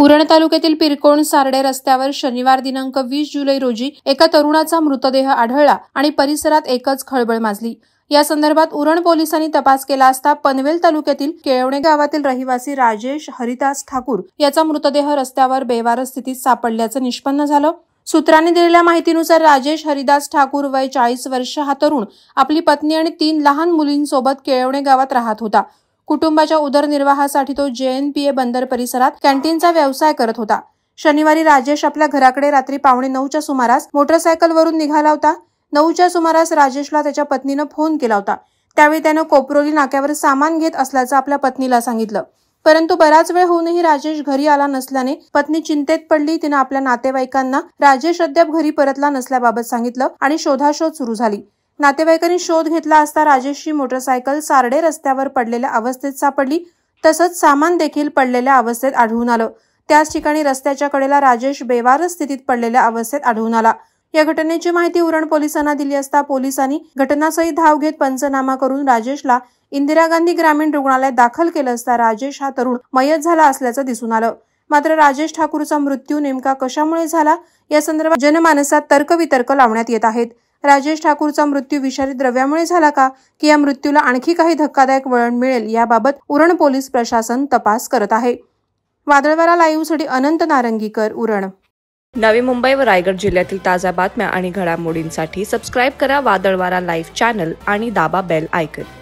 उरण तालुक्यातील पिरकोण सारडे रस्त्यावर शनिवार दिनांक 20 जुलै रोजी एका तरुणाचा मृतदेह आढळला आणि परिसरात एकच खळबळ माजली। या संदर्भात उरण पोलिसांनी तपास केला असता पनवेल तालुक्यातील केळवणे गावातील रहिवासी राजेश हरिदास ठाकूर याचा मृतदेह रस्त्यावर बेवारस स्थितीत सापडल्याचं निष्पन्न झालं। सूत्रांनी दिलेल्या माहितीनुसार राजेश हरिदास ठाकूर वय 40 वर्ष हा तरुण आपली पत्नी आणि 3 लहान मुलींसोबत केळवणे गावात राहत होता। कुटुंबाच्या उदरनिर्वाहासाठी तो JNPA बंदर परिसरात कॅन्टीनचा व्यवसाय करत होता। शनिवारी राजेश आपल्या घराकडे रात्री 8:45च्या सुमारास मोटरसायकलवरून निघाला होता। 9च्या सुमारास राजेशला त्याच्या पत्नीने फोन केला होता। त्यावेळी त्याने कोपरोली नाक्यावर सामान घेत असल्याचं आपल्या पत्नीला सांगितलं, परंतु बराच वेळ होऊनही राजेश घरी आला नसल्याने पत्नी चिंतेत पडली। तिने आपल्या नातेवाईकांना राजेश अद्याप घरी परतला नसल्याबाबत सांगितलं आणि शोधाशोध सुरू झाली। नातेवाईकांनी शोध घेतला असता राजेशची मोटरसायकल सारडे रस्त्यावर पडलेल्या अवस्थेत सापडली, तसंच सामान देखील पडलेल्या अवस्थेत आढळून आलं। त्याच ठिकाणी रस्त्याच्या कडेला राजेश बेवारस स्थितीत पडलेल्या अवस्थेत आढळून आला। या घटनेची माहिती उरण पोलिसांना दिली असता पोलिसांनी घटनास्थळी धाव घेत पंचनामा करून राजेशला इंदिरा गांधी ग्रामीण रुग्णालयात दाखल केलं असता राजेश हा तरुण मयत झाला असल्याचं दिसून आलं। मात्र राजेश ठाकूरचा मृत्यू नेमका कशामुळे झाला या संदर्भात जनमानसात तर्कवितर्क लावण्यात येत आहेत। राजेश ठाकूरचा मृत्यू विषारी द्रव्यामुळे झाला का की या मृत्यूला आणखी काही धक्कादायक वळण मिळेल याबाबत उरण पोलीस प्रशासन तपास करत आहे। वादळवारा लाईव्हसाठी अनंत नारंगीकर, उरण। नवी मुंबई व रायगड जिल्ह्यातील ताज्या बातम्या आणि घडामोडींसाठी सबस्क्राईब करा वादळवारा लाईव्ह चॅनल आणि दाबा बेल आयकॉन।